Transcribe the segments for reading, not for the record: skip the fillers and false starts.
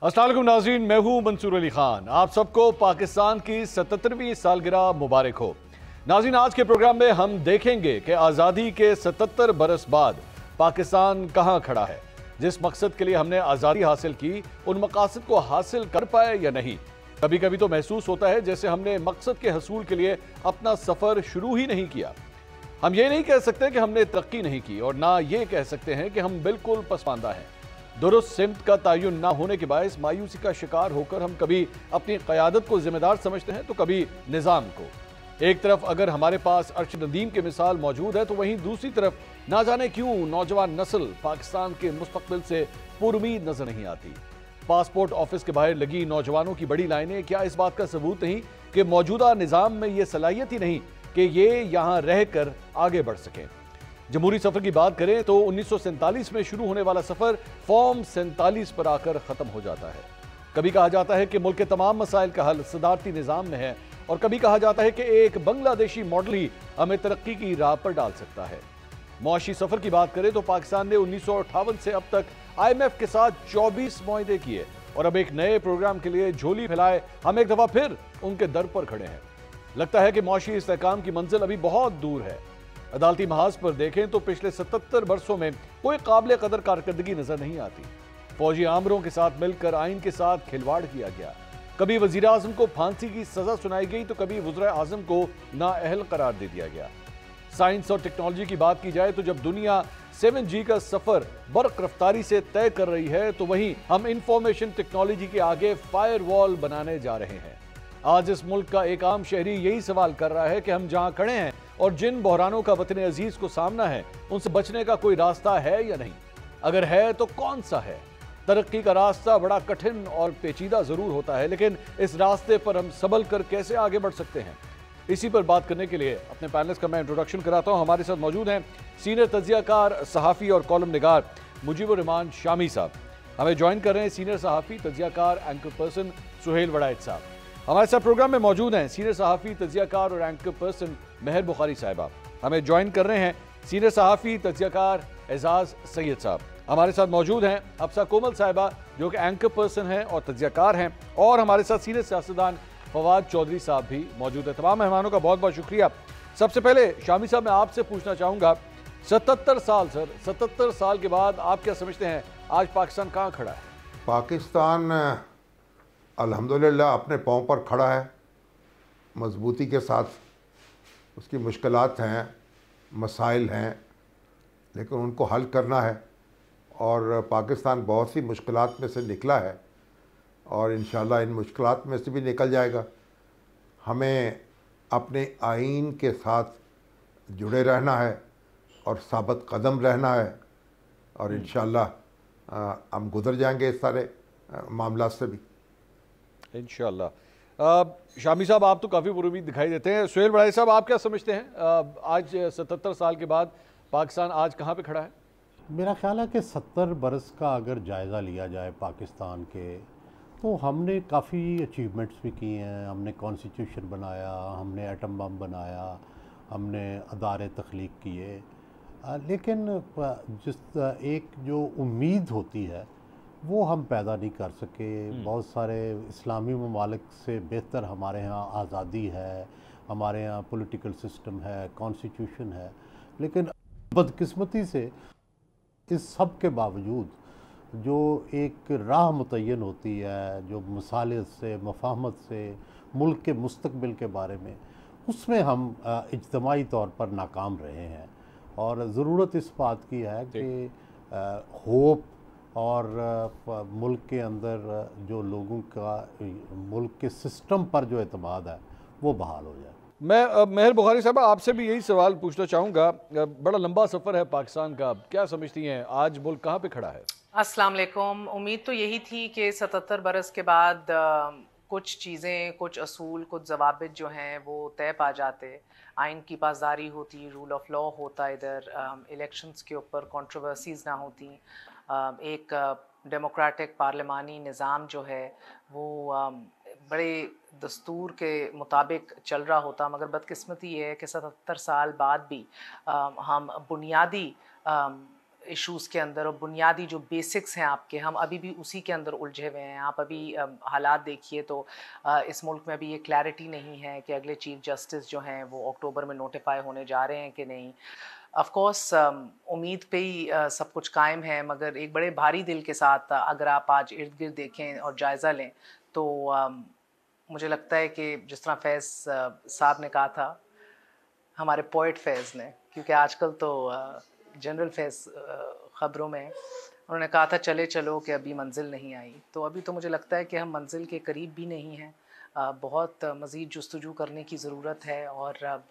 अस्सलाम वालेकुम नाज़रीन, मैं हूं मंसूर अली खान। आप सबको पाकिस्तान की 77वीं सालगिरह मुबारक हो। नाज़रीन, आज के प्रोग्राम में हम देखेंगे कि आज़ादी के 77 बरस बाद पाकिस्तान कहां खड़ा है। जिस मकसद के लिए हमने आज़ादी हासिल की, उन मकासद को हासिल कर पाए या नहीं। कभी कभी तो महसूस होता है जैसे हमने मकसद के हसूल के लिए अपना सफ़र शुरू ही नहीं किया। हम ये नहीं कह सकते कि हमने तरक्की नहीं की, और ना ये कह सकते हैं कि हम बिल्कुल पसमानदा हैं। दुरुस्त सिमत का तयन ना होने के बायस मायूसी का शिकार होकर हम कभी अपनी क़यादत को जिम्मेदार समझते हैं तो कभी निज़ाम को। एक तरफ अगर हमारे पास अर्शद नदीम की मिसाल मौजूद है, तो वहीं दूसरी तरफ ना जाने क्यों नौजवान नस्ल पाकिस्तान के मुस्तकबिल से पुरुमीद नजर नहीं आती। पासपोर्ट ऑफिस के बाहर लगी नौजवानों की बड़ी लाइनें क्या इस बात का सबूत नहीं कि मौजूदा निज़ाम में यह सलाहियत ही नहीं कि ये यहाँ रहकर आगे बढ़ सकें। जमहूरी सफर की बात करें तो 1947 में शुरू होने वाला सफर फॉर्म 47 पर आकर खत्म हो जाता है। कभी कहा जाता है कि मुल्क के तमाम मसाइल का हल सदारती निज़ाम में है, और कभी कहा जाता है कि एक बांग्लादेशी मॉडल ही हमें तरक्की की राह पर डाल सकता है। मुआशी सफर की बात करें तो पाकिस्तान ने 1958 से अब तक IMF के साथ 24 मुआहदे किए, और अब एक नए प्रोग्राम के लिए झोली फैलाए हम एक दफा फिर उनके दर पर खड़े हैं। लगता है कि मुआशी इस्तेहकाम की मंजिल अभी बहुत दूर है। अदालती महाज पर देखें तो पिछले 77 बरसों में कोई काबिल कदर कारकर्दगी नजर नहीं आती। फौजी आमरों के साथ मिलकर आइन के साथ खिलवाड़ किया गया। कभी वजीर आजम को फांसी की सजा सुनाई गई तो कभी वज़ीर आजम को नाअहल करार दे दिया गया। साइंस और टेक्नोलॉजी की बात की जाए तो जब दुनिया 7G का सफर बर्क रफ्तारी से तय कर रही है, तो वहीं हम इंफॉर्मेशन टेक्नोलॉजी के आगे फायरवॉल बनाने जा रहे हैं। आज इस मुल्क का एक आम शहरी यही सवाल कर रहा है कि हम जहां खड़े हैं और जिन बहरानों का वतन अजीज को सामना है, उनसे बचने का कोई रास्ता है या नहीं। अगर है तो कौन सा है। तरक्की का रास्ता बड़ा कठिन और पेचीदा जरूर होता है, लेकिन इस रास्ते पर हम संभल कर कैसे आगे बढ़ सकते हैं, इसी पर बात करने के लिए अपने पैनलिस्ट का मैं इंट्रोडक्शन कराता हूं। हमारे साथ मौजूद हैं सीनियर तज्जियाकार, सहाफ़ी और कॉलम निगार मुजीबुर रहमान शामी साहब। हमें ज्वाइन कर रहे हैं सीनियर सहाफ़ी, तज्जियाकार, एंकर पर्सन सुहेल वड़ाइच साहब। हमारे साथ प्रोग्राम में मौजूद हैं सीनियर सहाफ़ी, तज्जियाकार और एंकर पर्सन मेहर बुखारी साहिबा। हमें ज्वाइन कर रहे हैं सीनियर सहाफ़ी, तज्जियाकार एजाज सैयद साहब। हमारे साथ मौजूद हैं अफसा कोमल साहिबा, जो कि एंकर पर्सन हैं और तज्जियाकार हैं, और हमारे साथ सीनियर सियासतदान फवाद चौधरी साहब भी मौजूद है। तमाम मेहमानों का बहुत बहुत शुक्रिया। सबसे पहले शामी साहब, मैं आपसे पूछना चाहूँगा, 77 साल सर, 77 साल के बाद आप क्या समझते हैं आज पाकिस्तान कहाँ खड़ा है? पाकिस्तान अल्हम्दुलिल्लाह अपने पाँव पर खड़ा है, मजबूती के साथ। उसकी मुश्किलात हैं, मसाइल हैं, लेकिन उनको हल करना है, और पाकिस्तान बहुत सी मुश्किलात में से निकला है और इंशाअल्लाह इन मुश्किलात में से भी निकल जाएगा। हमें अपने आइन के साथ जुड़े रहना है और साबित कदम रहना है, और इंशाअल्लाह हम गुज़र जाएंगे इस सारे मामला से भी इंशाअल्लाह। शामी साहब, आप तो काफ़ी पुरुमीद दिखाई देते हैं। सुहेल वड़ाइच साहब, आप क्या समझते हैं आज 77 साल के बाद पाकिस्तान आज कहाँ पे खड़ा है? मेरा ख्याल है कि 70 बरस का अगर जायज़ा लिया जाए पाकिस्तान के, तो हमने काफ़ी अचीवमेंट्स भी किए हैं। हमने कॉन्स्टिट्यूशन बनाया, हमने एटम बम बनाया, हमने अदारे तख्लीक किए, लेकिन जिस एक जो उम्मीद होती है वो हम पैदा नहीं कर सके। बहुत सारे इस्लामी ममालिक से बेहतर हमारे यहाँ आज़ादी है, हमारे यहाँ पॉलिटिकल सिस्टम है, कॉन्स्टिट्यूशन है, लेकिन बदकिस्मती से इस सब के बावजूद जो एक राह मुतय्यन होती है, जो मसालिह से, मफाहमत से, मुल्क के मुस्तकबिल के बारे में, उसमें हम इज्तमाही तौर पर नाकाम रहे हैं। और ज़रूरत इस बात की है कि होप और मुल्क के अंदर जो लोगों का मुल्क के सिस्टम पर जो एतमाद है वो बहाल हो जाए। मैं मेहर बुखारी साहब, आपसे भी यही सवाल पूछना चाहूँगा। बड़ा लंबा सफ़र है पाकिस्तान का, क्या समझती हैं आज मुल्क कहाँ पे खड़ा है? अस्सलाम वालेकुम। उम्मीद तो यही थी कि 77 बरस के बाद कुछ चीज़ें, कुछ असूल, कुछ ज़वाबित जो हैं वो तय पा जाते, आइन की पासदारी होती, रूल ऑफ लॉ होता, इधर इलेक्शंस के ऊपर कंट्रोवर्सीज़ ना होती, एक डेमोक्रेटिक पार्लिमानी निज़ाम जो है वो बड़े दस्तूर के मुताबिक चल रहा होता। मगर बदकिस्मती ये है कि 77 साल बाद भी हम बुनियादी इश्यूज़ के अंदर और बुनियादी जो बेसिक्स हैं आपके, हम अभी भी उसी के अंदर उलझे हुए हैं। आप अभी हालात देखिए तो इस मुल्क में अभी ये क्लैरिटी नहीं है कि अगले चीफ जस्टिस जो हैं वो अक्टूबर में नोटिफाई होने जा रहे हैं कि नहीं। ऑफ कोर्स उम्मीद पे ही सब कुछ कायम है, मगर एक बड़े भारी दिल के साथ अगर आप आज इर्द गिर्द देखें और जायज़ा लें तो मुझे लगता है कि जिस तरह फैज़ साहब ने कहा था, हमारे पोइट फैज़ ने, क्योंकि आजकल तो जनरल फैज़ ख़बरों में उन्होंने कहा था चले चलो कि अभी मंजिल नहीं आई, तो अभी तो मुझे लगता है कि हम मंजिल के करीब भी नहीं हैं। बहुत मज़ीद जुस्तजू करने की ज़रूरत है और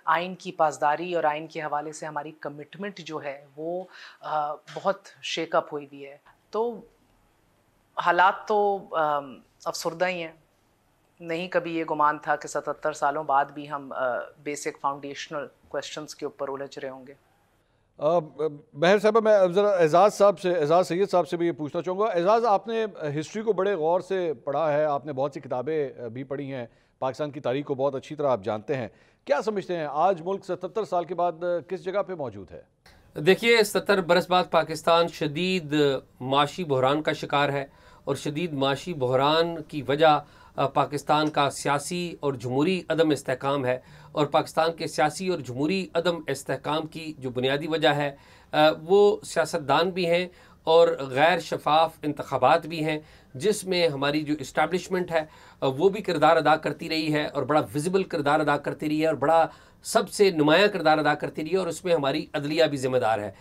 आइन की पासदारी और आइन के हवाले से हमारी कमिटमेंट जो है वो बहुत शेकअप हुई भी है। तो हालात तो अफसरदा ही हैं। नहीं कभी ये गुमान था कि 77 सालों बाद भी हम बेसिक फाउंडेशनल क्वेश्चंस के ऊपर उलझ रहे होंगे। बहर साहब, मैं ज़रा एजाज़ सैयद साहब से भी ये पूछना चाहूँगा। एजाज़, आपने हिस्ट्री को बड़े गौर से पढ़ा है, आपने बहुत सी किताबें भी पढ़ी हैं, पाकिस्तान की तारीख को बहुत अच्छी तरह आप जानते हैं। क्या समझते हैं आज मुल्क 77 साल के बाद किस जगह पे मौजूद है? देखिए, 77 बरस बाद पाकिस्तान शदीद माशी बहरान का शिकार है और शदीद माशी बहरान की वजह पाकिस्तान का सियासी और जमहूरी अदम इस्तेहकाम है। और पाकिस्तान के सियासी और जमहूरी अदम इस्तेहकाम की जो बुनियादी वजह है वो सियासतदान भी हैं और गैर शफाफ इंतखाबात भी हैं, जिसमें हमारी जो इस्टेब्लिशमेंट है वो भी किरदार अदा करती रही है और बड़ा विजिबल किरदार अदा करती रही है और बड़ा सबसे नुमायाँ किरदार अदा करती रही है, और उसमें हमारी अदलिया भी ज़िम्मेदार है।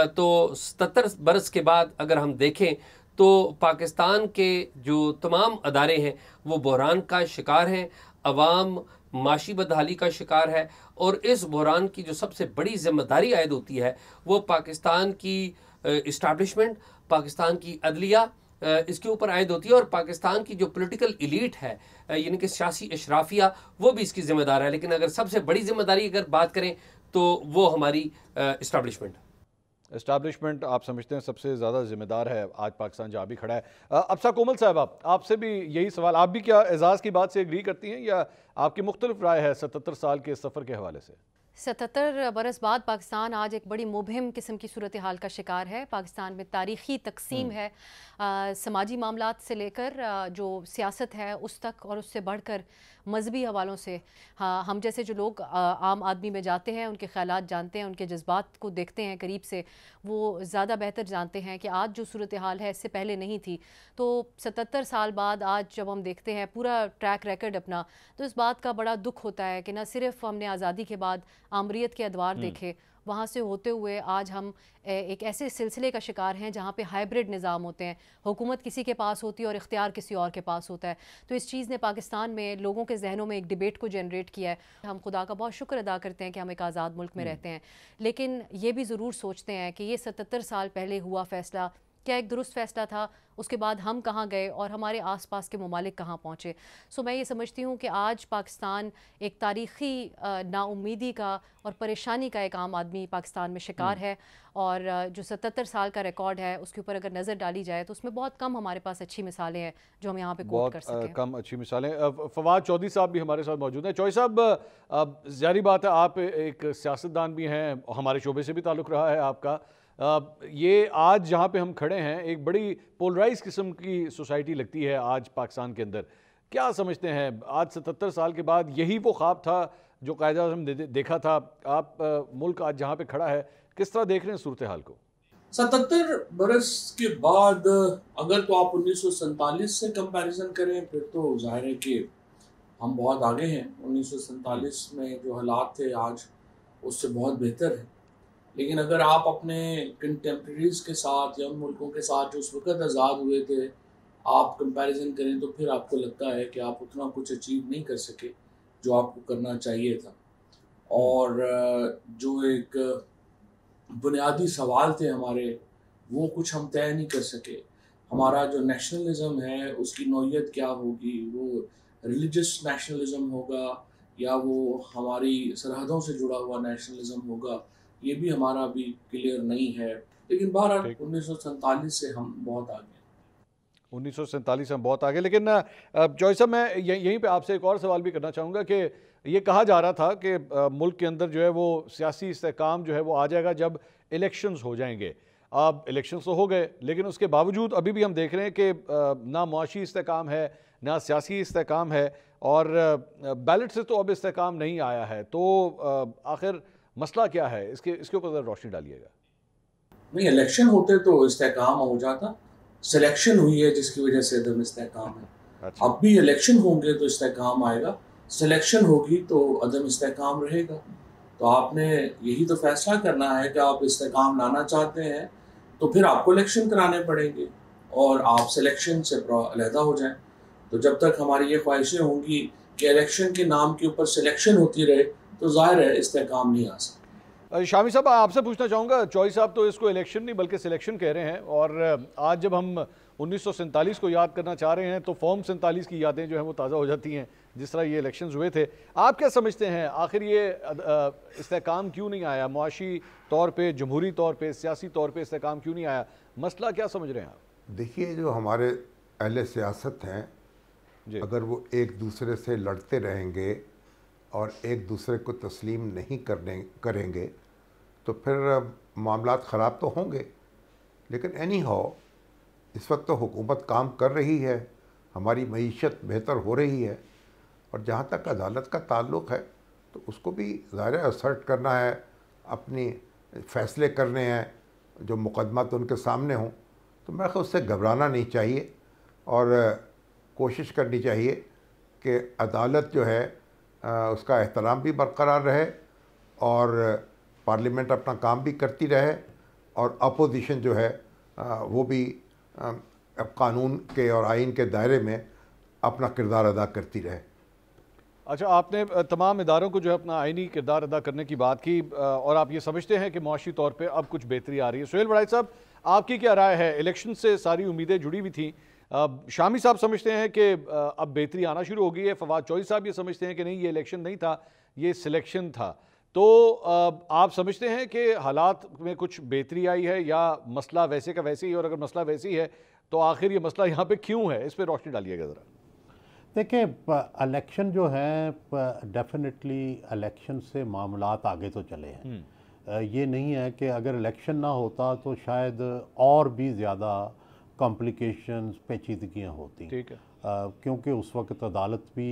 तो 77 बरस के बाद अगर हम देखें तो पाकिस्तान के जो तमाम अदारे हैं वो बहरान का शिकार हैं, अवाम माशी बदहाली का शिकार है, और इस बहरान की जो सबसे बड़ी जिम्मेदारी आयद होती है वो पाकिस्तान की इस्टेब्लिशमेंट, पाकिस्तान की अदलिया, इसके ऊपर आयद होती है। और पाकिस्तान की जो पॉलिटिकल इलीट है यानी कि सियासी अशराफिया, वो भी इसकी ज़िम्मेदार है। लेकिन अगर सबसे बड़ी जिम्मेदारी अगर बात करें तो वो हमारी इस्टेब्लिशमेंट आप समझते हैं सबसे ज़्यादा जिम्मेदार है आज पाकिस्तान जहाँ भी खड़ा है। अफसा कोमल साहब, आपसे भी यही सवाल, आप भी क्या एजाज़ की बात से एग्री करती हैं या आपकी मुख्तलिफ राय है 77 साल के सफ़र के हवाले से? 77 बरस बाद पाकिस्तान आज एक बड़ी मुबहिम किस्म की सूरत हाल का शिकार है। पाकिस्तान में तारीख़ी तकसीम है, समाजी मामलात से लेकर जो सियासत है उस तक, और उससे बढ़कर मजहबी हवालों से। हाँ, हम जैसे जो लोग आम आदमी में जाते हैं, उनके ख़यालात जानते हैं, उनके जज्बात को देखते हैं करीब से, वो ज़्यादा बेहतर जानते हैं कि आज जो सूरत हाल है इससे पहले नहीं थी। तो 77 साल बाद आज जब हम देखते हैं पूरा ट्रैक रिकॉर्ड अपना, तो इस बात का बड़ा दुख होता है कि न सिर्फ हमने आज़ादी के बाद आमरीत के अदवार देखे, वहाँ से होते हुए आज हम एक ऐसे सिलसिले का शिकार हैं जहाँ पे हाइब्रिड निज़ाम होते हैं, हुकूमत किसी के पास होती है और इख्तियार किसी और के पास होता है। तो इस चीज़ ने पाकिस्तान में लोगों के जहनों में एक डिबेट को जनरेट किया है। हम खुदा का बहुत शुक्र अदा करते हैं कि हम एक आज़ाद मुल्क में रहते हैं, लेकिन ये भी ज़रूर सोचते हैं कि ये 77 साल पहले हुआ फ़ैसला क्या एक दुरुस्त फ़ैसला था, उसके बाद हम कहाँ गए और हमारे आसपास के ममालिक कहाँ पहुँचे। सो मैं ये समझती हूँ कि आज पाकिस्तान एक तारीख़ी नाउमीदी का और परेशानी का एक आम आदमी पाकिस्तान में शिकार है, और जो 77 साल का रिकॉर्ड है उसके ऊपर अगर नज़र डाली जाए तो उसमें बहुत कम हमारे पास अच्छी मिसालें हैं जो हम यहाँ पे कोट कर सकें। कम अच्छी मिसालें। फवाद चौधरी साहब भी हमारे साथ मौजूद हैं। चौधरी साहब, ज़ाहिर बात है आप एक सियासतदान भी हैं, हमारे शोबे से भी ताल्लुक़ रहा है आपका। ये आज जहाँ पे हम खड़े हैं एक बड़ी पोलराइज किस्म की सोसाइटी लगती है आज पाकिस्तान के अंदर। क्या समझते हैं आज 77 साल के बाद यही वो ख्वाब था जो कायदा आज़म ने देखा था? आप मुल्क आज जहाँ पे खड़ा है किस तरह देख रहे हैं सूरत हाल को? 77 बरस के बाद अगर तो आप 1947 से कंपैरिजन करें फिर तो जाहिर है कि हम बहुत आगे हैं। 1947 में जो हालात थे आज उससे बहुत बेहतर है। लेकिन अगर आप अपने कंटेम्प्रेरीज के साथ या उन मुल्कों के साथ जो उस वक़्त आज़ाद हुए थे आप कंपैरिजन करें तो फिर आपको लगता है कि आप उतना कुछ अचीव नहीं कर सके जो आपको करना चाहिए था। और जो एक बुनियादी सवाल थे हमारे वो कुछ हम तय नहीं कर सके। हमारा जो नेशनलिज्म है उसकी नौइयत क्या होगी, वो रिलीजियस नेशनलिज्म होगा या वो हमारी सरहदों से जुड़ा हुआ नेशनलिज्म होगा, ये भी हमारा अभी क्लियर नहीं है। लेकिन बहरहाल 1947 से हम बहुत आगे हैं। 1947 में बहुत आगे। लेकिन चौधरी साहब, मैं यहीं पे आपसे एक और सवाल भी करना चाहूँगा कि ये कहा जा रहा था कि मुल्क के अंदर जो है वो सियासी इस्तेहकाम जो है वो आ जाएगा जब इलेक्शंस हो जाएंगे। अब इलेक्शंस तो हो गए, लेकिन उसके बावजूद अभी भी हम देख रहे हैं कि ना मुआशी इस्तेहकाम है, ना सियासी इस्तेहकाम है, और बैलेट से तो अब इस्तेहकाम नहीं आया है। तो आखिर मसला क्या है, इसके ऊपर रोशनी डालिएगा। नहीं, इलेक्शन होते तो इस्तेहकाम हो जाता, सिलेक्शन हुई है जिसकी वजह से अदम इस्तेहकाम है। अच्छा। अब भी इलेक्शन होंगे तो इस्तेहकाम आएगा, सिलेक्शन होगी तो अदम इस्तेहकाम रहेगा। तो आपने यही तो फैसला करना है कि आप इस्तेहकाम लाना चाहते हैं तो फिर आपको इलेक्शन कराने पड़ेंगे और आप सिलेक्शन से अलहदा हो जाएं। तो जब तक हमारी ये ख्वाहिशें होंगी कि इलेक्शन के नाम के ऊपर सिलेक्शन होती रहे तो जाहिर है इस्तेहकाम नहीं आ सकता। शामी साहब, आपसे पूछना चाहूँगा, चौधरी साहब तो इसको इलेक्शन नहीं बल्कि सिलेक्शन कह रहे हैं, और आज जब हम 1947 को याद करना चाह रहे हैं तो फॉर्म 47 की यादें जो हैं वो ताज़ा हो जाती हैं, जिस तरह ये इलेक्शंस हुए थे। आप क्या समझते हैं आखिर ये इस्तेहकाम क्यों नहीं आया, मुआशी तौर पे, जमहूरी तौर पे, सियासी तौर पे इस्तेहकाम क्यों नहीं आया? मसला क्या समझ रहे हैं आप? देखिए, जो हमारे अहले सियासत हैं, अगर वो एक दूसरे से लड़ते रहेंगे और एक दूसरे को तस्लीम नहीं करेंगे तो फिर मामलात ख़राब तो होंगे। लेकिन एनी हाउ इस वक्त तो हुकूमत काम कर रही है, हमारी मईशत बेहतर हो रही है, और जहाँ तक अदालत का ताल्लुक़ है तो उसको भी ज़ाहिर असर्ट करना है, अपनी फ़ैसले करने हैं, जो मुकदमा तो उनके सामने हों। तो मेरे ख्याल उससे घबराना नहीं चाहिए और कोशिश करनी चाहिए कि अदालत जो है उसका एहतराम भी बरकरार रहे और पार्लियामेंट अपना काम भी करती रहे, और अपोजिशन जो है वो भी कानून के और आइन के दायरे में अपना किरदार अदा करती रहे। अच्छा, आपने तमाम इदारों को जो है अपना आइनी किरदार अदा करने की बात की, और आप ये समझते हैं कि मुआशी तौर पे अब कुछ बेहतरी आ रही है। सुहेल बड़ाई साहब, आपकी क्या राय है? इलेक्शन से सारी उम्मीदें जुड़ी हुई थी, शामी साहब समझते हैं कि अब बेहतरी आना शुरू हो गई है, फवाद चौधरी साहब ये समझते हैं कि नहीं, ये इलेक्शन नहीं था, ये सिलेक्शन था। तो आप समझते हैं कि हालात में कुछ बेहतरी आई है या मसला वैसे का वैसे ही? और अगर मसला वैसे ही है तो आखिर ये मसला यहाँ पे क्यों है, इस पर रोशनी डालिएगा ज़रा। देखिए, इलेक्शन जो है, डेफिनेटली इलेक्शन से मामलात आगे तो चले हैं। ये नहीं है कि अगर इलेक्शन ना होता तो शायद और भी ज़्यादा कॉम्प्लिकेशंस, पेचीदगियाँ होती। ठीक है। क्योंकि उस वक्त अदालत भी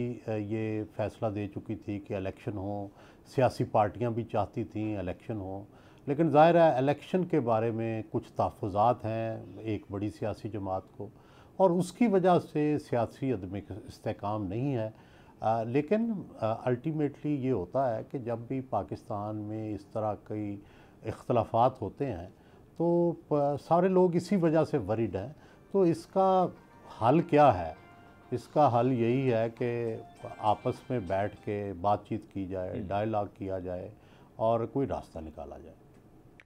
ये फ़ैसला दे चुकी थी कि इलेक्शन हो, सियासी पार्टियां भी चाहती थीं इलेक्शन हो, लेकिन ज़ाहिर है इलेक्शन के बारे में कुछ तहफ़्फ़ुज़ात हैं एक बड़ी सियासी जमात को, और उसकी वजह से सियासी अदम इस्तेहकाम नहीं है। लेकिन अल्टीमेटली ये होता है कि जब भी पाकिस्तान में इस तरह कई इख्तलाफात होते हैं तो सारे लोग इसी वजह से वरीड हैं। तो इसका हल क्या है? इसका हल यही है कि आपस में बैठ के बातचीत की जाए, डायलॉग किया जाए और कोई रास्ता निकाला जाए।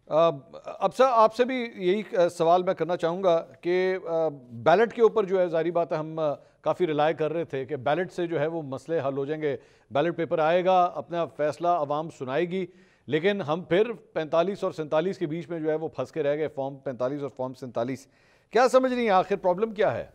अब सर, आपसे भी यही सवाल मैं करना चाहूँगा कि बैलेट के ऊपर जो है, जारी बात है, हम काफ़ी रिलाय कर रहे थे कि बैलेट से जो है वो मसले हल हो जाएंगे, बैलेट पेपर आएगा, अपना फ़ैसला आवाम सुनाएगी, लेकिन हम फिर 45 और 47 के बीच में जो है वो फंस के रह गए, फॉर्म 45 और फॉर्म 47। क्या समझ रही हैं, आखिर प्रॉब्लम क्या है?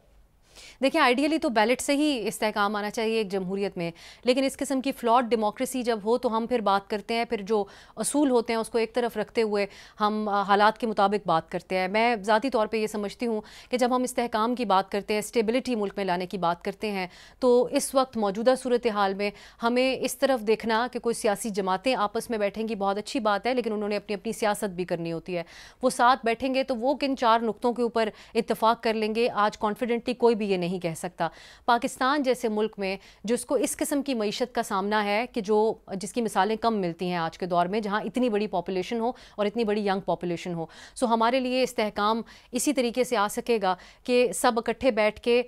देखिए, आइडियली तो बैलेट से ही इस्तेहकाम आना चाहिए एक जमहूरियत में, लेकिन इस किस्म की फ्लॉड डेमोक्रेसी जब हो तो हम फिर बात करते हैं, फिर जो असूल होते हैं उसको एक तरफ रखते हुए हम हालात के मुताबिक बात करते हैं। मैं ज़ाती तौर पे ये समझती हूँ कि जब हम इस्तेहकाम की बात करते हैं, स्टेबिलिटी मुल्क में लाने की बात करते हैं, तो इस वक्त मौजूदा सूरत हाल में हमें इस तरफ देखना कि कोई सियासी जमातें आपस में बैठेंगी, बहुत अच्छी बात है, लेकिन उन्होंने अपनी अपनी सियासत भी करनी होती है। वो साथ बैठेंगे तो वो किन 4 नुक्तों के ऊपर इत्तफाक कर लेंगे, आज कॉन्फिडेंटली कोई भी ये नहीं कह सकता। पाकिस्तान जैसे मुल्क में जिसको इस किस्म की मईशत का सामना है कि जिसकी मिसालें कम मिलती हैं आज के दौर में, जहां इतनी बड़ी पॉपुलेशन हो और इतनी बड़ी यंग पॉपुलेशन हो, सो हमारे लिए इस्तेहकाम इसी तरीके से आ सकेगा कि सब इकट्ठे बैठ के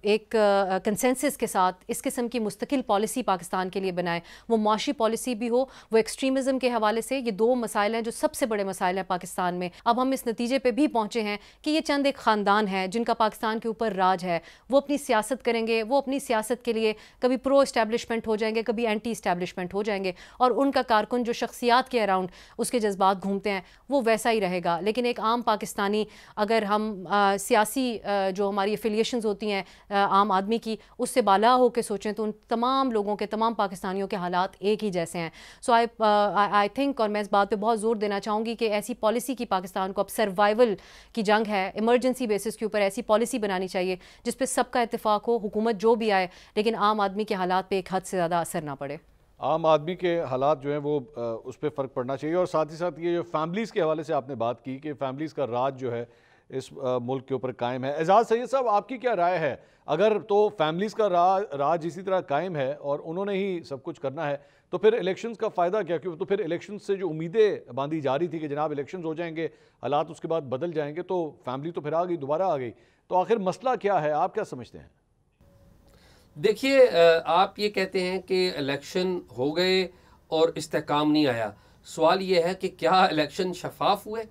एक कंसेंसस के साथ इस किस्म की मुस्तकिल पॉलिसी पाकिस्तान के लिए बनाएं। वो मुआशी पॉलिसी भी हो, वो एक्सट्रीमिज़म के हवाले से, ये 2 मसाइल हैं जो सबसे बड़े मसाइल हैं पाकिस्तान में। अब हम इस नतीजे पर भी पहुँचे हैं कि ये चंद एक ख़ानदान है जिनका पाकिस्तान के ऊपर राज है वो अपनी सियासत करेंगे, वो अपनी सियासत के लिए कभी प्रो इस्टेब्लिशमेंट हो जाएंगे, कभी एंटी इस्टेब्लिशमेंट हो जाएंगे, और उनका कारकुन जो शख्सियात के अराउंड उसके जज्बात घूमते हैं वो वैसा ही रहेगा। लेकिन एक आम पाकिस्तानी, अगर हम सियासी जो हमारी एफिलिएशंस होती हैं आम आदमी की, उससे बाला हो के सोचें तो उन तमाम लोगों के, तमाम पाकिस्तानियों के हालात एक ही जैसे हैं। सो आई थिंक, और मैं इस बात पे बहुत ज़ोर देना चाहूँगी कि ऐसी पॉलिसी की पाकिस्तान को, अब सर्वाइवल की जंग है, इमरजेंसी बेसिस के ऊपर ऐसी पॉलिसी बनानी चाहिए जिस पे सबका इत्तेफाक हो, हुकूमत जो भी आए, लेकिन आम आदमी के हालात पे एक हद से ज़्यादा असर ना पड़े। आम आदमी के हालात जो हैं वो उस पर फ़र्क पड़ना चाहिए। और साथ ही साथ ये जो फैमिलीज़ के हवाले से आपने बात की कि फैमिलीज़ का राज जो है इस मुल्क के ऊपर कायम है। एजाज़ सैयद साहब, आपकी क्या राय है? अगर तो फैमिलीज़ का राज इसी तरह कायम है और उन्होंने ही सब कुछ करना है, तो फिर इलेक्शंस का फ़ायदा क्या? क्यों तो फिर इलेक्शंस से जो उम्मीदें बांधी जा रही थी कि जनाब इलेक्शंस हो जाएंगे, हालात उसके बाद बदल जाएंगे, तो फैमिली तो फिर आ गई, दोबारा आ गई, तो आखिर मसला क्या है? आप क्या समझते हैं? देखिए, आप ये कहते हैं कि इलेक्शन हो गए और इस्तेकाम नहीं आया। सवाल ये है कि क्या इलेक्शन शफाफ हुए?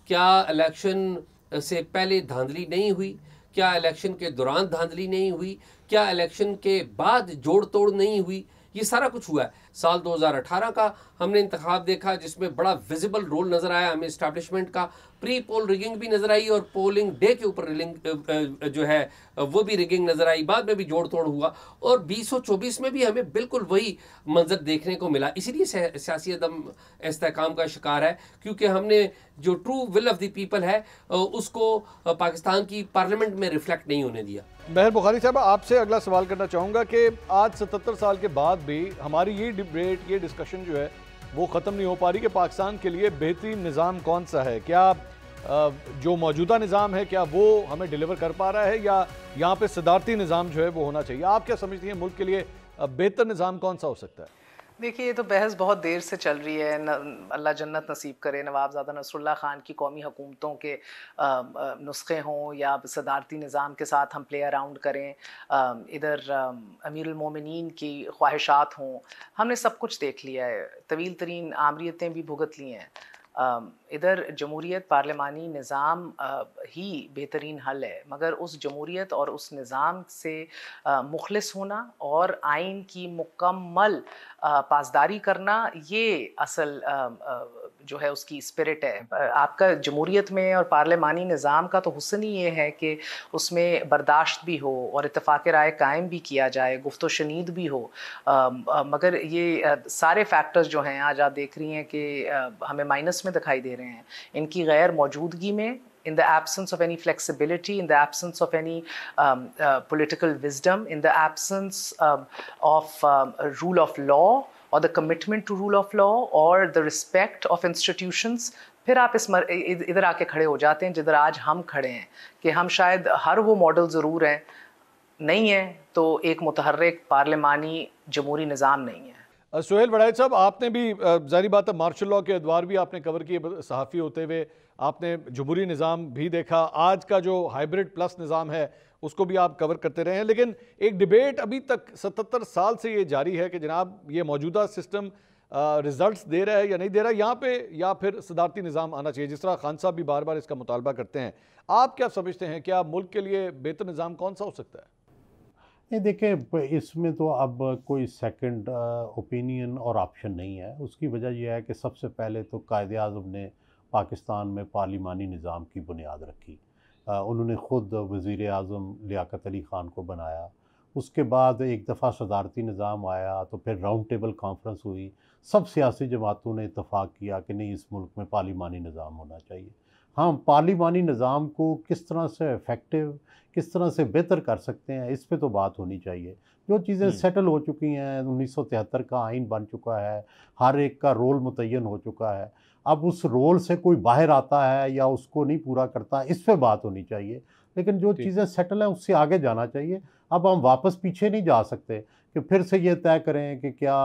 क्या इलेक्शन से पहले धांधली नहीं हुई? क्या इलेक्शन के दौरान धांधली नहीं हुई? क्या इलेक्शन के बाद जोड़ तोड़ नहीं हुई? ये सारा कुछ हुआ है। साल 2018 का हमने इंतखाब देखा जिसमें बड़ा विजिबल रोल नज़र आया हमें इस्टेब्लिशमेंट का। प्री पोल रिगिंग भी नज़र आई और पोलिंग डे के ऊपर रिगिंग जो है वो भी रिगिंग नज़र आई, बाद में भी जोड़ तोड़ हुआ, और 2024 में भी हमें बिल्कुल वही मंजर देखने को मिला। इसीलिए सियासी अदम इस्तेहकाम का शिकार है, क्योंकि हमने जो true will of the people है उसको पाकिस्तान की पार्लियामेंट में रिफ्लेक्ट नहीं होने दिया। महर बुखारी साहब, आपसे अगला सवाल करना चाहूँगा कि आज 77 साल के बाद भी हमारी ये डिबेट, ये डिस्कशन जो है वो ख़त्म नहीं हो पा रही कि पाकिस्तान के लिए बेहतरीन निज़ाम कौन सा है। क्या जो मौजूदा निज़ाम है क्या वो हमें डिलीवर कर पा रहा है, या यहाँ पे सदारती निज़ाम जो है वो होना चाहिए? आप क्या समझती हैं मुल्क के लिए बेहतर निज़ाम कौन सा हो सकता है? देखिए, ये तो बहस बहुत देर से चल रही है। अल्लाह जन्नत नसीब करे नवाबज़ादा नसरुल्लाह ख़ान की कौमी हुकूमतों के नुस्खे हों या सदारती निज़ाम के साथ हम प्ले अराउंड करें, इधर अमीरुल मोमिनीन की ख्वाहिशात हों। हमने सब कुछ देख लिया है, तवील तरीन आमरीतें भी भुगत ली हैं। इधर जमहूरियत, पार्लिमानी निज़ाम ही बेहतरीन हल है, मगर उस जमहूरियत और उस निज़ाम से मुखलिस होना और आइन की मुकम्मल पासदारी करना, ये असल जो है उसकी स्पिरिट है। आपका जमहूरियत में और पार्लिमानी निज़ाम का तो हुस्न ही ये है कि उसमें बर्दाश्त भी हो और इत्तेफाक राय कायम भी किया जाए, गुफ्तो शनीद भी हो। मगर ये सारे फैक्टर्स जो हैं आज आप देख रही हैं कि हमें माइनस में दिखाई दे रहे हैं। इनकी गैर मौजूदगी में, in the absence of any flexibility, in the absence of any political wisdom, in the absence of rule of law or the commitment to rule of law or the respect of institutions, फिर आप इधर आके खड़े हो जाते हैं जिधर आज हम खड़े हैं कि हम शायद हर वो मॉडल ज़रूर हैं, नहीं है तो एक मुतहर्रिक पार्लिमानी जमहूरी निज़ाम नहीं है। सुहेल वड़ाइच साहब, आपने भी ज़ाहिर बात है मार्शल लॉ के अदवार भी आपने कवर किए, सहाफ़ी होते हुए आपने जमहूरी निज़ाम भी देखा, आज का जो हाइब्रिड प्लस निज़ाम है उसको भी आप कवर करते रहे हैं। लेकिन एक डिबेट अभी तक 77 साल से ये जारी है कि जनाब ये मौजूदा सिस्टम रिजल्ट्स दे रहा है या नहीं दे रहा है यहाँ पे, या फिर सदारती निज़ाम आना चाहिए, जिस तरह खान साहब भी बार बार इसका मुतालबा करते हैं। आप क्या समझते हैं, क्या मुल्क के लिए बेहतर निज़ाम कौन सा हो सकता है? ये देखें, इसमें तो अब कोई सेकंड ओपिनियन और ऑप्शन नहीं है। उसकी वजह यह है कि सबसे पहले तो कायदे आज़म ने पाकिस्तान में पार्लिमानी निज़ाम की बुनियाद रखी। उन्होंने ख़ुद वज़ीर आज़म लियाकत अली ख़ान को बनाया। उसके बाद एक दफ़ा सदारती निज़ाम आया तो फिर राउंड टेबल कॉन्फ्रेंस हुई, सब सियासी जमातों ने इत्तफ़ाक़ किया कि नहीं, इस मुल्क में पार्लिमानी निज़ाम होना चाहिए। हाँ, पार्लिमानी निज़ाम को किस तरह से इफ़ेक्टिव, किस तरह से बेहतर कर सकते हैं, इस पे तो बात होनी चाहिए। जो चीज़ें सेटल हो चुकी हैं, 1973 का आइन बन चुका है, हर एक का रोल मुतय्यन हो चुका है, अब उस रोल से कोई बाहर आता है या उसको नहीं पूरा करता, इस पे बात होनी चाहिए। लेकिन जो चीज़ें सेटल हैं उससे आगे जाना चाहिए। अब हम वापस पीछे नहीं जा सकते कि फिर से ये तय करें कि क्या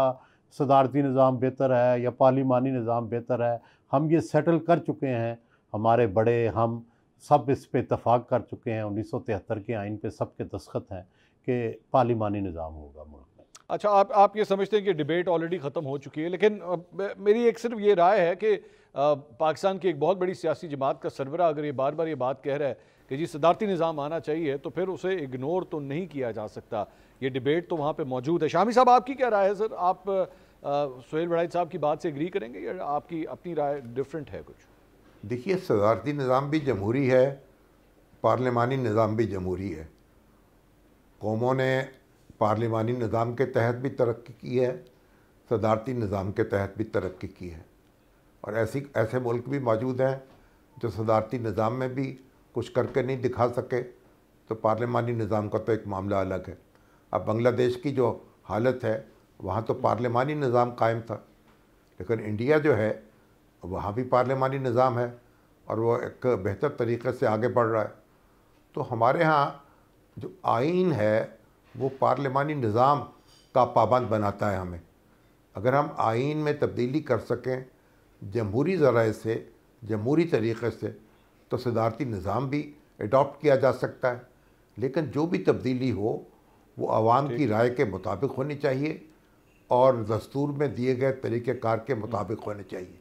सदारती निज़ाम बेहतर है या पार्लिमानी निज़ाम बेहतर है। हम ये सेटल कर चुके हैं, हमारे बड़े, हम सब इस पे इत्तफ़ाक़ कर चुके हैं, 1973 के आइन पे सबके दस्तखत हैं कि पार्लिमानी निज़ाम होगा मुल्क में। अच्छा, आप ये समझते हैं कि डिबेट ऑलरेडी ख़त्म हो चुकी है, लेकिन मेरी एक सिर्फ ये राय है कि पाकिस्तान की एक बहुत बड़ी सियासी जमात का सरबरा अगर ये बार बार ये बात कह रहा है कि जी सदारती निज़ाम आना चाहिए, तो फिर उसे इग्नोर तो नहीं किया जा सकता। ये डिबेट तो वहाँ पे मौजूद है। शामी साहब, आपकी क्या राय है सर? आप सुहेल बड़ाई साहब की बात से एग्री करेंगे या आपकी अपनी राय डिफरेंट है कुछ? देखिए, सदारती निज़ाम भी जमहूरी है, पार्लिमानी निज़ाम भी जमहूरी है। कौमों ने पार्लिमानी निज़ाम के तहत भी तरक्की की है, सदारती निज़ाम के तहत भी तरक्की की है, और ऐसे मुल्क भी मौजूद हैं जो सदारती निज़ाम में भी कुछ करके नहीं दिखा सके, तो पार्लिमानी निज़ाम का तो एक मामला अलग है। अब बांग्लादेश की जो हालत है, वहाँ तो पार्लिमानी निज़ाम कायम था, लेकिन इंडिया जो है वहाँ भी पार्लिमानी निज़ाम है और वो एक बेहतर तरीक़े से आगे बढ़ रहा है। तो हमारे यहाँ जो आइन है वो पार्लिमानी निज़ाम का पाबंद बनाता है हमें। अगर हम आइन में तब्दीली कर सकें जमहूरी ज़राए से, जमहूरी तरीक़े से, तो सदारती निज़ाम भी अडॉप्ट किया जा सकता है। लेकिन जो भी तब्दीली हो वो आवाम की राय के मुताबिक होनी चाहिए और दस्तूर में दिए गए तरीक़ेकार के मुताबिक होने चाहिए।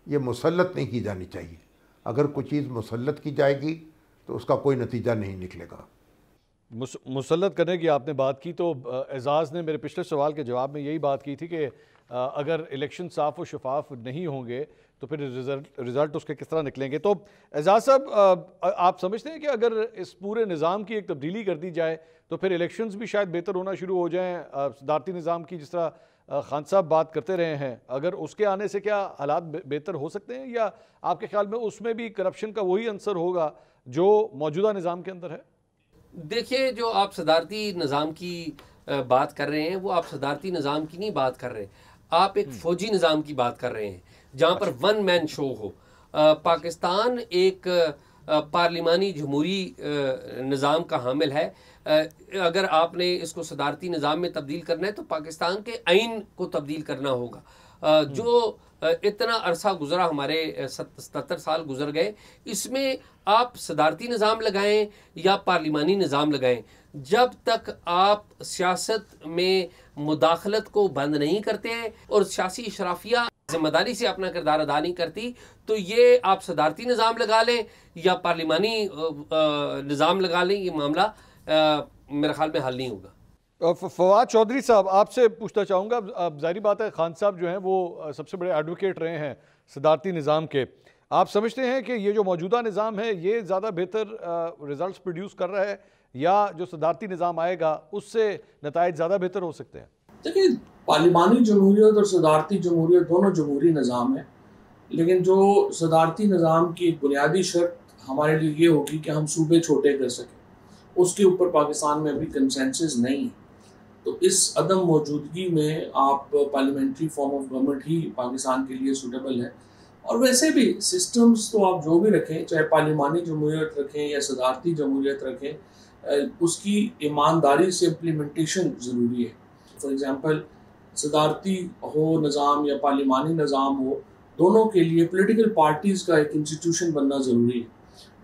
ये मुसल्लत नहीं की जानी चाहिए। अगर कोई चीज़ मुसल्लत की जाएगी तो उसका कोई नतीजा नहीं निकलेगा। मुसल्लत करने की आपने बात की, तो एजाज़ ने मेरे पिछले सवाल के जवाब में यही बात की थी कि अगर इलेक्शन साफ़ व शफाफ नहीं होंगे तो फिर रिज़ल्ट उसके किस तरह निकलेंगे। तो एजाज़ साहब, आप समझते हैं कि अगर इस पूरे निज़ाम की एक तब्दीली कर दी जाए तो फिर इलेक्शंस भी शायद बेहतर होना शुरू हो जाएँ? सदारती निज़ाम की जिस तरह खान साहब बात करते रहे हैं, अगर उसके आने से क्या हालात बेहतर हो सकते हैं, या आपके ख्याल में उसमें भी करप्शन का वही अंसर होगा जो मौजूदा निज़ाम के अंदर है? देखिए, जो आप सदारती निज़ाम की बात कर रहे हैं, वो आप सदारती निज़ाम की नहीं बात कर रहे, आप एक फ़ौजी निज़ाम की बात कर रहे हैं जहाँ पर वन मैन शो हो। पाकिस्तान एक पार्लिमानी जमहूरी निज़ाम का हामिल है। अगर आपने इसको सदारती निज़ाम में तब्दील करना है तो पाकिस्तान के आइन को तब्दील करना होगा। जो इतना अरसा गुजरा, हमारे 77 साल गुजर गए, इसमें आप सदारती निज़ाम लगाएं या पार्लिमानी निज़ाम लगाएं, जब तक आप सियासत में मुदाखलत को बंद नहीं करते हैं और सियासी इशराफिया जिम्मेदारी से अपना किरदार अदा नहीं करती, तो ये आप सदारती निज़ाम लगा लें या पार्लिमानी निज़ाम लगा लें, ये मामला मेरे ख्याल में हल नहीं होगा। फवाद चौधरी साहब, आपसे पूछना चाहूँगा, अब जाहिर बात है खान साहब जो हैं वो सबसे बड़े एडवोकेट रहे हैं सदारती निज़ाम के। आप समझते हैं कि ये जो मौजूदा निज़ाम है ये ज़्यादा बेहतर रिजल्ट्स प्रोड्यूस कर रहा है, या जो सदारती निज़ाम आएगा उससे नताइज ज़्यादा बेहतर हो सकते हैं? देखिए, पार्लिमानी जमहूरियत और सदारती जमहूरियत दोनों जमहूरी निज़ाम है, लेकिन जो सदारती निज़ाम की बुनियादी शर्त हमारे लिए ये होगी कि हम सूबे छोटे कर सकें, उसके ऊपर पाकिस्तान में अभी कंसेंसस नहीं है। तो इस अदम मौजूदगी में आप पार्लियामेंट्री फॉर्म ऑफ गवर्नमेंट ही पाकिस्तान के लिए सूटेबल है। और वैसे भी सिस्टम्स तो आप जो भी रखें, चाहे पार्लिमानी जमहूरियत रखें या सदारती जमहूरियत रखें, उसकी ईमानदारी से इम्प्लीमेंटेशन ज़रूरी है। फॉर एग्ज़ाम्पल, सदारती हो निज़ाम या पार्लिमानी निज़ाम हो, दोनों के लिए पॉलिटिकल पार्टीज़ का एक इंस्टीट्यूशन बनना ज़रूरी है।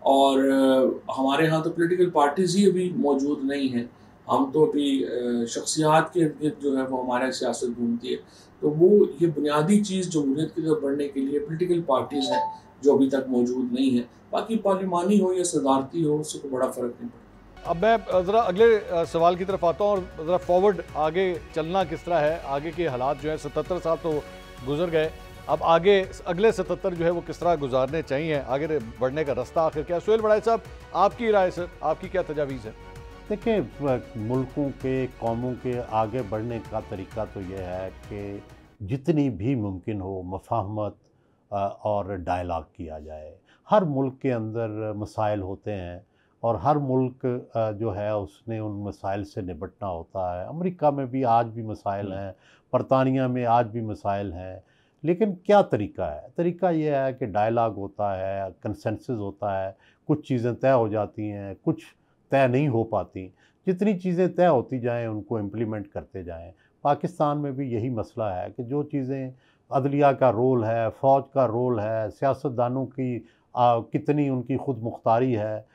और हमारे यहाँ तो पॉलिटिकल पार्टीज़ ही अभी मौजूद नहीं हैं। हम तो अभी शख्सियात के इर्द जो है वो हमारे सियासत घूमती है। तो वो ये बुनियादी चीज़ जमहूरियत की तरफ बढ़ने के लिए पॉलिटिकल पार्टीज़ हैं जो अभी तक मौजूद नहीं है। बाकी पार्लिमानी हो या सदारती हो, उससे कोई बड़ा फ़र्क नहीं पड़ता। अब मैं ज़रा अगले सवाल की तरफ आता हूँ और ज़रा फॉरवर्ड आगे चलना किस तरह है। आगे के हालात जो है 77 साल तो गुजर गए, अब आगे अगले 77 जो है वो किस तरह गुजारने चाहिए, आगे बढ़ने का रास्ता आखिर क्या? सुहेल बड़ाई साहब, आपकी राय सर, आपकी क्या तजावीज़ है? देखिए, मुल्कों के, कौमों के आगे बढ़ने का तरीका तो यह है कि जितनी भी मुमकिन हो मफाहमत और डायलॉग किया जाए। हर मुल्क के अंदर मसाइल होते हैं और हर मुल्क जो है उसने उन मसाइल से निपटना होता है। अमेरिका में भी आज भी मसाइल हैं, बरतानिया में आज भी मसाइल हैं, लेकिन क्या तरीका है? तरीका यह है कि डायलॉग होता है, कंसेंसस होता है, कुछ चीज़ें तय हो जाती हैं, कुछ तय नहीं हो पाती। जितनी चीज़ें तय होती जाएं उनको इम्प्लीमेंट करते जाएं। पाकिस्तान में भी यही मसला है कि जो चीज़ें अदलिया का रोल है, फ़ौज का रोल है, सियासतदानों की कितनी उनकी खुद मुख्तारी है,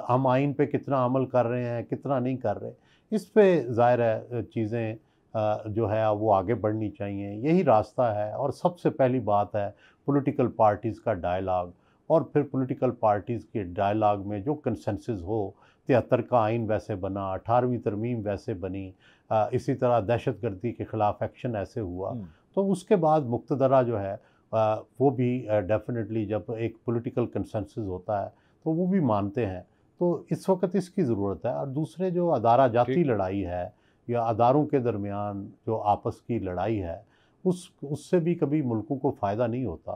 हम आइन पे कितना अमल कर रहे हैं, कितना नहीं कर रहे, इस पे ज़ाहिर है चीज़ें जो है वो आगे बढ़नी चाहिए, यही रास्ता है। और सबसे पहली बात है पॉलिटिकल पार्टीज़ का डायलॉग, और फिर पॉलिटिकल पार्टीज़ के डायलॉग में जो कंसेंसस हो, 73 का आइन वैसे बना, 18वीं तरमीम वैसे बनी, इसी तरह दहशतगर्दी के ख़िलाफ़ एक्शन ऐसे हुआ, तो उसके बाद मुक्तदरा जो है वो भी डेफिनेटली जब एक पॉलिटिकल कंसेंसस होता है तो वो भी मानते हैं। तो इस वक्त इसकी ज़रूरत है। और दूसरे जो अदारा जाती लड़ाई है या अदारों के दरमियान जो आपस की लड़ाई है, उससे भी कभी मुल्कों को फ़ायदा नहीं होता,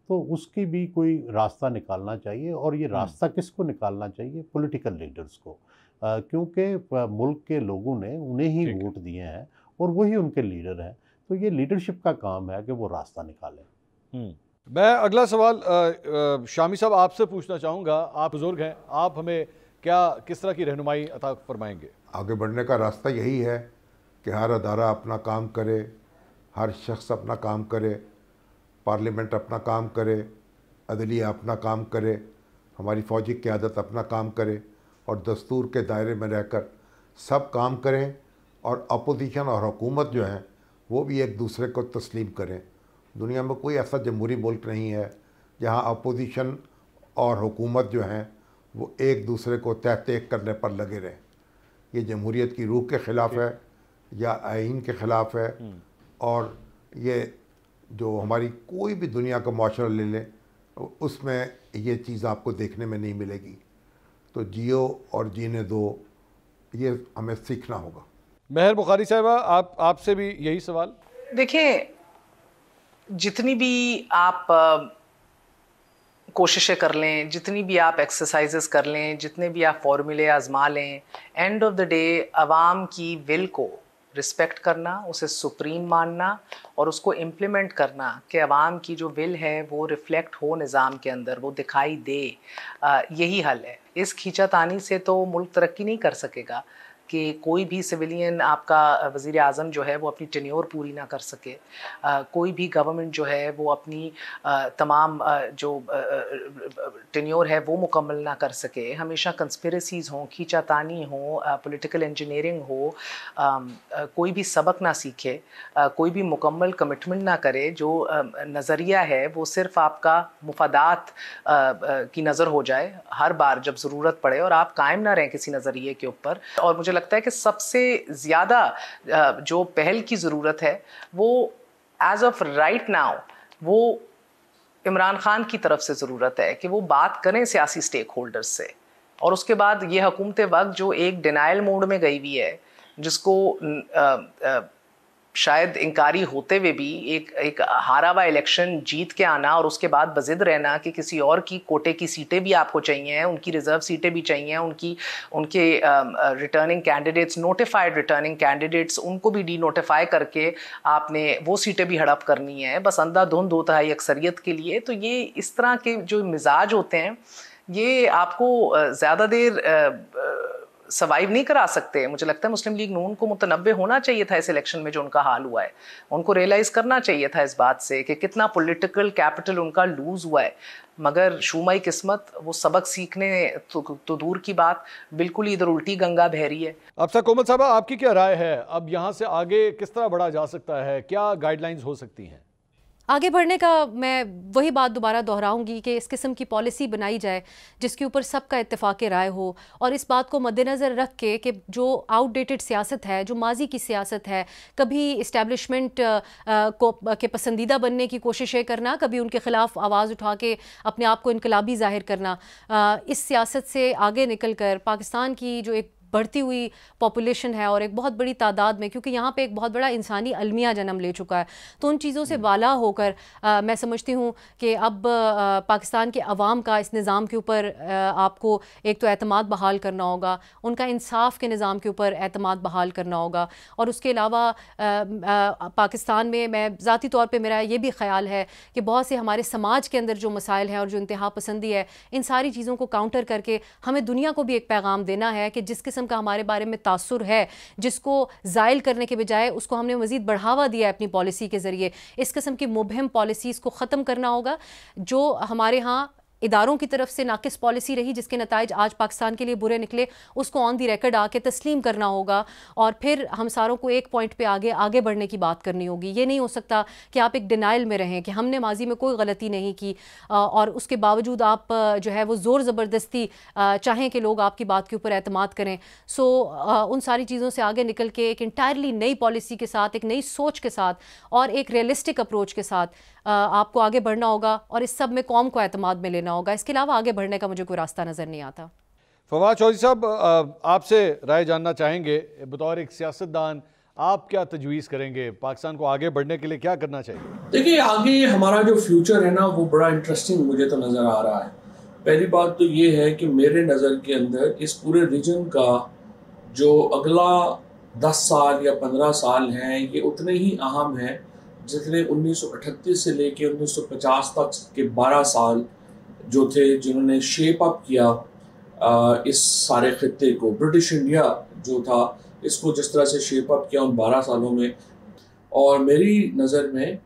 तो उसकी भी कोई रास्ता निकालना चाहिए। और ये रास्ता किसको निकालना चाहिए? पॉलिटिकल लीडर्स को, क्योंकि मुल्क के लोगों ने उन्हें ही वोट दिए हैं और वही उनके लीडर हैं। तो ये लीडरशिप का काम है कि वो रास्ता निकालें। मैं अगला सवाल शामी साहब आपसे पूछना चाहूँगा। आप बुजुर्ग हैं, आप हमें किस तरह की रहनुमाई अता फरमाएंगे? आगे बढ़ने का रास्ता यही है कि हर अदारा अपना काम करे, हर शख्स अपना काम करे, पार्लियामेंट अपना काम करे, अदलिया अपना काम करे, हमारी फ़ौजी क़यादत अपना काम करे और दस्तूर के दायरे में रहकर सब काम करें। और अपोजिशन और हुकूमत जो है वो भी एक दूसरे को तस्लीम करें। दुनिया में कोई ऐसा जमहूरी मुल्क नहीं है जहाँ अपोजिशन और हुकूमत जो हैं वो एक दूसरे को तहत करने पर लगे रहें। ये जमहूरियत की रूह के ख़िलाफ़ है या आइन के ख़िलाफ़ है। और ये जो हमारी कोई भी दुनिया का माशरा ले लें उसमें ये चीज़ आपको देखने में नहीं मिलेगी। तो जियो और जीने दो, ये हमें सीखना होगा। महर बुखारी साहिबा, आपसे भी यही सवाल। देखिए, जितनी भी आप कोशिशें कर लें, जितनी भी आप एक्सरसाइजेस कर लें, जितने भी आप फॉर्मूले आजमा लें, एंड ऑफ द डे आवाम की विल को रिस्पेक्ट करना, उसे सुप्रीम मानना और उसको इम्प्लीमेंट करना कि आवाम की जो विल है वो रिफ्लेक्ट हो निज़ाम के अंदर, वो दिखाई दे, यही हल है। इस खींचातानी से तो मुल्क तरक्की नहीं कर सकेगा कि कोई भी सिविलियन आपका वज़ीर आज़म जो है वो अपनी टेन्योर पूरी ना कर सके, कोई भी गवर्नमेंट जो है वो अपनी तमाम जो टेन्योर है वो मुकम्मल ना कर सके। हमेशा कंस्पिरेसीज़ हों, खींचातानी हो, पॉलिटिकल इंजीनियरिंग हो, कोई भी सबक ना सीखे, कोई भी मुकम्मल कमिटमेंट ना करे। जो नज़रिया है वो सिर्फ आपका मुफादात की नज़र हो जाए हर बार जब ज़रूरत पड़े और आप कायम ना रहें किसी नज़रिए के ऊपर। और मुझे लगता है कि सबसे ज़्यादा जो पहल की ज़रूरत है वो एज ऑफ राइट नाउ वो इमरान खान की तरफ से ज़रूरत है कि वो बात करें सियासी स्टेक होल्डर्स से। और उसके बाद ये हुकूमत वक्त जो एक डिनाइल मोड में गई हुई है, जिसको शायद इंकारी होते हुए भी एक हारा हुआ इलेक्शन जीत के आना और उसके बाद बजिद रहना कि किसी और की कोटे की सीटें भी आपको चाहिए हैं, उनकी रिजर्व सीटें भी चाहिए हैं, उनके returning candidates, notified returning candidates, उनको भी डी नोटिफाई करके आपने वो सीटें भी हड़प करनी है बस अंधाधुंध 2/3 अक्सरियत के लिए। तो ये इस तरह के जो मिजाज होते हैं ये आपको ज़्यादा देर सर्वाइव नहीं करा सकते। मुझे लगता है मुस्लिम लीग नून को मुतनब्बे होना चाहिए था इस इलेक्शन में जो उनका हाल हुआ है। उनको रियलाइज़ करना चाहिए था इस बात से कि कितना पॉलिटिकल कैपिटल उनका लूज़ हुआ है। मगर शुमाई किस्मत वो सबक सीखने तो दूर की बात, बिल्कुल इधर उल्टी गंगा बह रही है। अफसा कोमल साहबा, आपकी क्या राय है? अब यहाँ से आगे किस तरह बढ़ा जा सकता है? क्या गाइडलाइंस हो सकती हैं? आगे बढ़ने का मैं वही बात दोबारा दोहराऊंगी कि इस किस्म की पॉलिसी बनाई जाए जिसके ऊपर सबका इत्तेफाक राय हो, और इस बात को मद्देनज़र रख के कि जो आउटडेटेड सियासत है, जो माजी की सियासत है, कभी इस्टेब्लिशमेंट को के पसंदीदा बनने की कोशिशें करना, कभी उनके ख़िलाफ़ आवाज़ उठा के अपने आप को इनकलाबी ज़ाहिर करना, इस सियासत से आगे निकल कर पाकिस्तान की जो एक बढ़ती हुई पॉपुलेशन है और एक बहुत बड़ी तादाद में, क्योंकि यहाँ पे एक बहुत बड़ा इंसानी अलमिया जन्म ले चुका है, तो उन चीज़ों से वाला होकर मैं समझती हूँ कि अब पाकिस्तान के अवाम का इस निज़ाम के ऊपर आपको एक तो एतमाद बहाल करना होगा, उनका इंसाफ के निज़ाम के ऊपर एतमाद बहाल करना होगा। और उसके अलावा पाकिस्तान में मैं ज़ाती तौर पर मेरा ये भी ख्याल है कि बहुत से हमारे समाज के अंदर जो मसाइल हैं और जो इंतहा पसंदी है, इन सारी चीज़ों को काउंटर करके हमें दुनिया को भी एक पैगाम देना है कि जिस किस्म का हमारे बारे में तासुर है, जिसको ज़ाइल करने के बजाय उसको हमने मज़ीद बढ़ावा दिया है अपनी पॉलिसी के ज़रिए, इस किस्म की मुबहिम पॉलिसीज़ को ख़त्म करना होगा जो हमारे यहाँ इदारों की तरफ से नाकिस पॉलिसी रही जिसके नताइज आज पाकिस्तान के लिए बुरे निकले, उसको ऑन दी रिकॉर्ड आके तस्लीम करना होगा और फिर हम सारों को एक पॉइंट पे आगे बढ़ने की बात करनी होगी। ये नहीं हो सकता कि आप एक डिनाइल में रहें कि हमने माजी में कोई गलती नहीं की और उसके बावजूद आप जो है वो ज़ोर ज़बरदस्ती चाहें कि लोग आपकी बात के ऊपर एतमाद करें। सो उन सारी चीज़ों से आगे निकल के एक इंटायरली नई पॉलिसी के साथ, एक नई सोच के साथ और एक रियलिस्टिक अप्रोच के साथ आपको आगे बढ़ना होगा और इस सब में कौम को एतमाद में लेना होगा। इसके अलावा आगे बढ़ने का मुझे कोई रास्ता नज़र नहीं आता। फवाद चौधरी साहब, आपसे राय जानना चाहेंगे, बतौर एक सियासतदान आप क्या तजवीज़ करेंगे, पाकिस्तान को आगे बढ़ने के लिए क्या करना चाहिए? देखिए, आगे हमारा जो फ्यूचर है ना वो बड़ा इंटरेस्टिंग मुझे तो नज़र आ रहा है। पहली बात तो ये है कि मेरे नज़र के अंदर इस पूरे रीजन का जो अगला 10 साल या 15 साल हैं ये उतने ही अहम हैं जितने 1938 से लेके 1950 तक के 12 साल जो थे जिन्होंने शेप अप किया इस सारे खित्ते को। ब्रिटिश इंडिया जो था इसको जिस तरह से शेप अप किया उन 12 सालों में, और मेरी नज़र में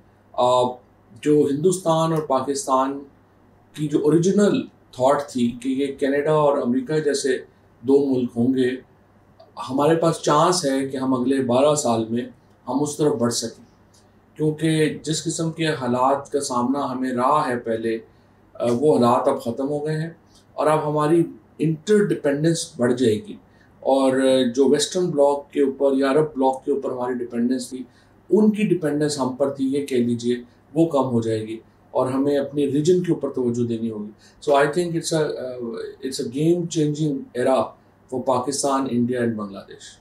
जो हिंदुस्तान और पाकिस्तान की जो ओरिजिनल थॉट थी कि ये कनाडा और अमेरिका जैसे दो मुल्क होंगे, हमारे पास चांस है कि हम अगले 12 साल में हम उस तरफ बढ़ सकें, क्योंकि जिस किस्म के हालात का सामना हमें रहा है पहले वो हालात अब ख़त्म हो गए हैं और अब हमारी इंटरडिपेंडेंस बढ़ जाएगी और जो वेस्टर्न ब्लॉक के ऊपर या अरब ब्लॉक के ऊपर हमारी डिपेंडेंस थी उनकी डिपेंडेंस हम पर थी, ये कह लीजिए, वो कम हो जाएगी और हमें अपने रीजन के ऊपर तवज्जो देनी होगी। So I think it's a game changing era for Pakistan, India and Bangladesh.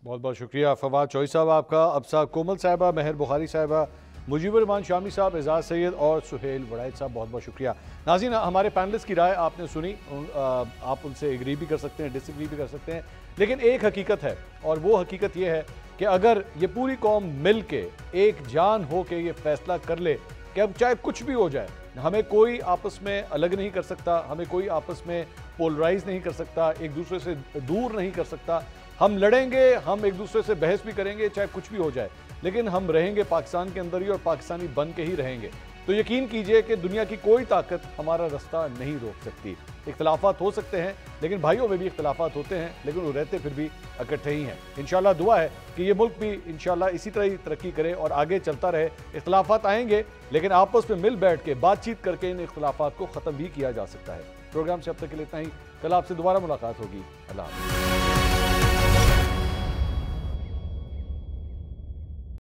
बहुत बहुत शुक्रिया फवाद चौधरी साहब आपका। अब साहब कोमल साहिबा, महर बुखारी साहिबा, मुजीबुर रहमान शामी साहब, एजाज सैयद और सुहेल वड़ैच साहब, बहुत बहुत शुक्रिया। नाज़रीन, हमारे पैनलिस्ट की राय आपने सुनी, आप उनसे एग्री भी कर सकते हैं, डिसएग्री भी कर सकते हैं, लेकिन एक हकीकत है और वो हकीकत ये है कि अगर ये पूरी कौम मिल के एक जान हो के ये फैसला कर ले कि अब चाहे कुछ भी हो जाए, हमें कोई आपस में अलग नहीं कर सकता, हमें कोई आपस में पोलराइज नहीं कर सकता, एक दूसरे से दूर नहीं कर सकता, हम लड़ेंगे, हम एक दूसरे से बहस भी करेंगे, चाहे कुछ भी हो जाए, लेकिन हम रहेंगे पाकिस्तान के अंदर ही और पाकिस्तानी बन के ही रहेंगे, तो यकीन कीजिए कि दुनिया की कोई ताकत हमारा रास्ता नहीं रोक सकती। इख्तलाफात हो सकते हैं, लेकिन भाइयों में भी इख्तलाफात होते हैं, लेकिन वो रहते फिर भी इकट्ठे ही हैं। इंशाल्लाह दुआ है कि ये मुल्क भी इंशाल्लाह इसी तरह ही तरक्की करे और आगे चलता रहे। इख्तलाफात आएंगे, लेकिन आपस में मिल बैठ के बातचीत करके इन इख्तलाफात को ख़त्म भी किया जा सकता है। प्रोग्राम से अब तक के लिए इतना ही। कल आपसे दोबारा मुलाकात होगी। अल्लाह हाफ़िज़।